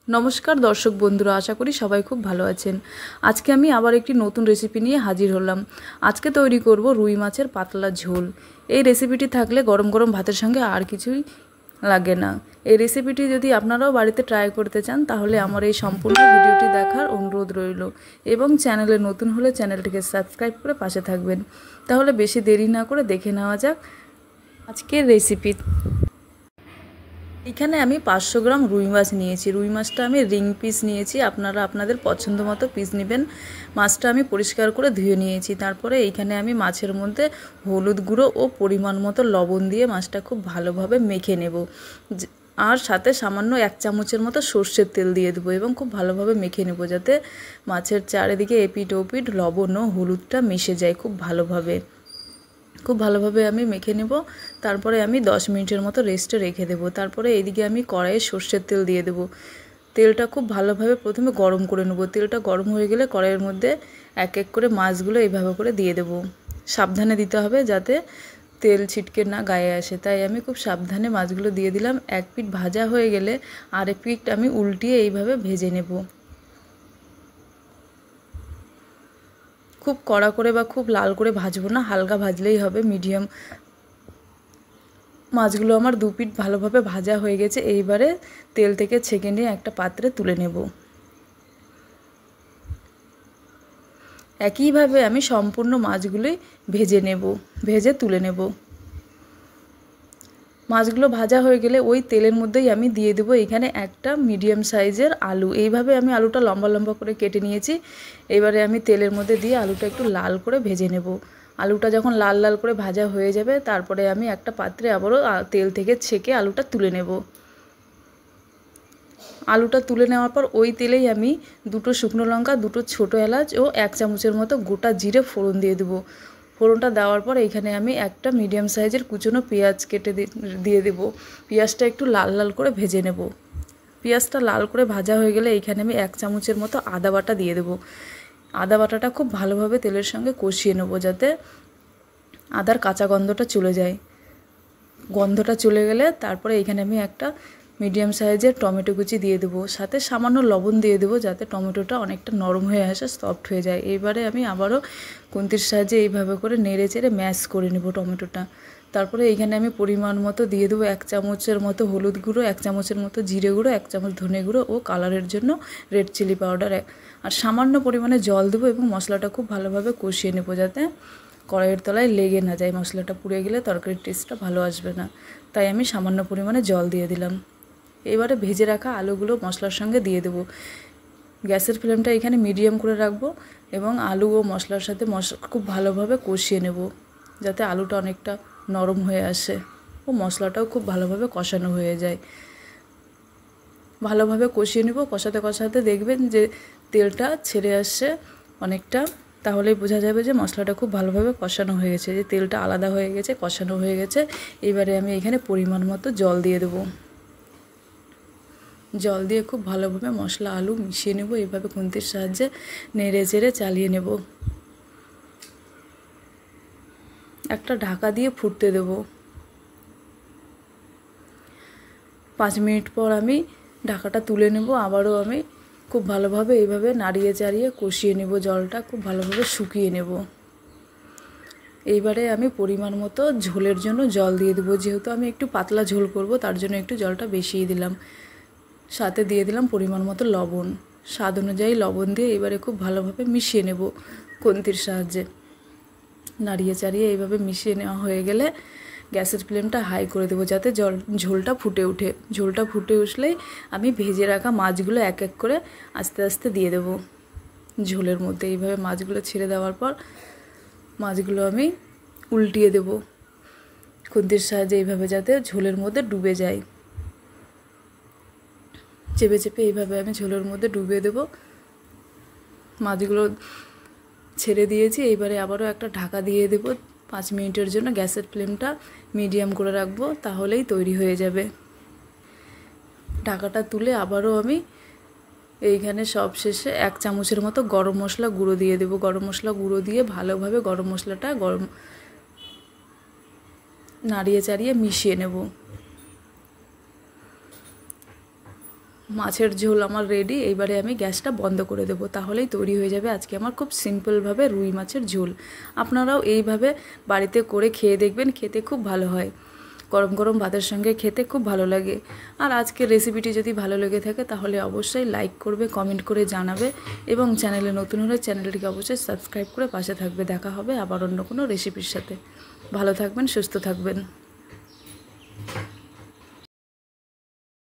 নমস্কার দর্শক বন্ধুরা, আশা করি সবাই খুব ভালো আছেন। আজকে আমি আবার একটি নতুন রেসিপি নিয়ে হাজির হলাম। আজকে তৈরি করব রুই মাছের পাতলা ঝোল। এই রেসিপিটি থাকলে গরম গরম ভাতের সঙ্গে আর কিছুই লাগে না। এই রেসিপিটি যদি আপনারাও বাড়িতে ট্রাই করতে চান তাহলে আমার এই সম্পূর্ণ ভিডিওটি দেখার অনুরোধ রইল এবং চ্যানেলে নতুন হলে চ্যানেলটিকে সাবস্ক্রাইব করে পাশে থাকবেন। তাহলে বেশি দেরি না করে দেখে নেওয়া যাক আজকের রেসিপি। এখানে আমি 500 গ্রাম রুই মাছ নিয়েছি। রুই মাছটা আমি রিং পিস নিয়েছি, আপনারা আপনাদের পছন্দ মতো পিস নেবেন। মাছটা আমি পরিষ্কার করে ধুয়ে নিয়েছি। তারপরে এইখানে আমি মাছের মধ্যে হলুদ গুঁড়ো ও পরিমাণ মতো লবণ দিয়ে মাছটা খুব ভালোভাবে মেখে নেব, আর সাথে সামান্য 1 চামচের মতো সর্ষের তেল দিয়ে দেবো এবং খুব ভালোভাবে মেখে নেব, যাতে মাছের চারিদিকে এপিট ওপিট লবণ ও হলুদটা মিশে যায় খুব ভালোভাবে আমি মেখে নেব। তারপরে আমি 10 মিনিটের মতো রেস্টে রেখে দেব। তারপরে এইদিকে আমি কড়াইয়ে সর্ষের তেল দিয়ে দেব। তেলটা খুব ভালোভাবে প্রথমে গরম করে নেব। তেলটা গরম হয়ে গেলে কড়াইয়ের মধ্যে এক এক করে মাছগুলো এইভাবে করে দিয়ে দেব। সাবধানে দিতে হবে যাতে তেল ছিটকে না গায়ে আসে, তাই আমি খুব সাবধানে মাছগুলো দিয়ে দিলাম। এক পিঠ ভাজা হয়ে গেলে আরেক পিঠ আমি উল্টিয়ে এইভাবে ভেজে নেব। খুব কড়া করে বা খুব লাল করে ভাজবো না, হালকা ভাজলেই হবে। মিডিয়াম মাছগুলো আমার 2 পিঠ ভালোভাবে ভাজা হয়ে গেছে। এইবারে তেল থেকে ছেঁকে নিয়ে একটা পাত্রে তুলে নেব। একইভাবে আমি সম্পূর্ণ মাছগুলোই ভেজে তুলে নেব। মাছগুলো ভাজা হয়ে গেলে ওই তেলের মধ্যেই আমি দিয়ে দেবো এখানে একটা মিডিয়াম সাইজের আলু। এইভাবে আমি আলুটা লম্বা লম্বা করে কেটে নিয়েছি। এবারে আমি তেলের মধ্যে দিয়ে আলুটা একটু লাল করে ভেজে নেব। আলুটা যখন লাল লাল করে ভাজা হয়ে যাবে তারপরে আমি একটা পাত্রে আবারও তেল থেকে ছেঁকে আলুটা তুলে নেব। আলুটা তুলে নেওয়ার পর ওই তেলেই আমি 2টো শুকনো লঙ্কা, 2টো ছোটো এলাচ ও 1 চামচের মতো গোটা জিরে ফোড়ন দিয়ে দেবো। ফোড়নটা দেওয়ার পর এখানে আমি একটা মিডিয়াম সাইজের কুচনো পেঁয়াজ কেটে দিয়ে দেব। পেঁয়াজটা একটু লাল লাল করে ভেজে নেব। পেঁয়াজটা লাল করে ভাজা হয়ে গেলে এখানে আমি 1 চামচের মতো আদা বাটা দিয়ে দেব। আদা বাটাটা খুব ভালোভাবে তেলের সঙ্গে কষিয়ে নেব, যাতে আদার কাঁচা গন্ধটা চলে যায়। গন্ধটা চলে গেলে তারপরে এখানে আমি একটা মিডিয়াম সাইজের টমেটো কুচি দিয়ে দেবো, সাথে সামান্য লবণ দিয়ে দেবো, যাতে টমেটোটা অনেকটা নরম হয়ে আসে, সফট হয়ে যায়। এইবারে আমি আবারও খুন্তির সাহায্যে এইভাবে করে নেড়ে চেড়ে ম্যাশ করে নেব টমেটোটা। তারপরে এইখানে আমি পরিমাণ মতো দিয়ে দেবো 1 চামচের মতো হলুদ গুঁড়ো, 1 চামচের মতো জিরে গুঁড়ো, 1 চামচ ধনে গুঁড়ো ও কালারের জন্য রেড চিলি পাউডার, আর সামান্য পরিমাণে জল দেবো এবং মশলাটা খুব ভালোভাবে কষিয়ে নেব, যাতে কড়াইয়ের তলায় লেগে না যায়। মশলাটা পুড়ে গেলে তরকারির টেস্টটা ভালো আসবে না, তাই আমি সামান্য পরিমাণে জল দিয়ে দিলাম। এবারে ভেজে রাখা আলুগুলো মশলার সঙ্গে দিয়ে দেবো। গ্যাসের ফ্লেমটা এখানে মিডিয়াম করে রাখবো এবং আলু ও মশলার সাথে খুব ভালোভাবে কষিয়ে নেব, যাতে আলুটা অনেকটা নরম হয়ে আসে ও মশলাটাও খুব ভালোভাবে কষানো হয়ে যায়। ভালোভাবে কষিয়ে নেব। কষাতে কষাতে দেখবেন যে তেলটা ছেড়ে আসছে অনেকটা, তাহলেই বোঝা যাবে যে মশলাটা খুব ভালোভাবে কষানো হয়ে গেছে, যে তেলটা আলাদা হয়ে গেছে, কষানো হয়ে গেছে। এবারে আমি এখানে পরিমাণ মতো জল দিয়ে দেবো। জল দিয়ে খুব ভালোভাবে মশলা আলু মিশিয়ে নেব। এইভাবে খুন্তির সাহায্যে নেড়ে চেড়ে চালিয়ে নেব। একটা ঢাকা দিয়ে ফুটতে দেব। 5 মিনিট পর আমি ঢাকাটা তুলে নেব। আবারও আমি খুব ভালোভাবে এইভাবে নাড়িয়ে চাড়িয়ে কষিয়ে নেব। জলটা খুব ভালোভাবে শুকিয়ে নেব। এইবারে আমি পরিমাণ মতো ঝোলের জন্য জল দিয়ে দেবো। যেহেতু আমি একটু পাতলা ঝোল করব, তার জন্য একটু জলটা বেশিই দিলাম। সাথে দিয়ে দিলাম পরিমাণ মতো লবণ। স্বাদ অনুযায়ী লবণ দিয়ে এবারে খুব ভালোভাবে মিশিয়ে নেব খুন্তির সাহায্যে। নাড়িয়ে চাড়িয়ে এইভাবে মিশিয়ে নেওয়া হয়ে গেলে গ্যাসের ফ্লেমটা হাই করে দেবো, যাতে ঝোলটা ফুটে ওঠে। ঝোলটা ফুটে উঠলেই আমি ভেজে রাখা মাছগুলো এক এক করে আস্তে আস্তে দিয়ে দেবো ঝোলের মধ্যে। এইভাবে মাছগুলো ছেড়ে দেওয়ার পর মাছগুলো আমি উল্টিয়ে দেব খুন্তির সাহায্যে, এইভাবে যাতে ঝোলের মধ্যে ডুবে যায়। চেপে চেপে এইভাবে আমি ঝোলের মধ্যে ডুবিয়ে দেব। মাছগুলো ছেড়ে দিয়েছি। এইবারে আবারও একটা ঢাকা দিয়ে দেব 5 মিনিটের জন্য। গ্যাসের ফ্লেমটা মিডিয়াম করে রাখবো, তাহলেই তৈরি হয়ে যাবে। ঢাকাটা তুলে আবারও আমি এইখানে সবশেষে 1 চামচের মতো গরম মশলা গুঁড়ো দিয়ে দেব। গরম মশলা গুঁড়ো দিয়ে ভালোভাবে গরম মশলাটা নাড়িয়ে চাড়িয়ে মিশিয়ে নেব। মাছের ঝোল আমার রেডি। এইবারে আমি গ্যাসটা বন্ধ করে দেবো, তাহলেই তৈরি হয়ে যাবে আজকে আমার খুব সিম্পলভাবে রুই মাছের ঝোল। আপনারাও এইভাবে বাড়িতে করে খেয়ে দেখবেন, খেতে খুব ভালো হয়, গরম গরম ভাতের সঙ্গে খেতে খুব ভালো লাগে। আর আজকের রেসিপিটি যদি ভালো লেগে থাকে তাহলে অবশ্যই লাইক করবে, কমেন্ট করে জানাবে এবং চ্যানেলে নতুন হলে চ্যানেলটিকে অবশ্যই সাবস্ক্রাইব করে পাশে থাকবে। দেখা হবে আবার অন্য কোনো রেসিপির সাথে। ভালো থাকবেন, সুস্থ থাকবেন।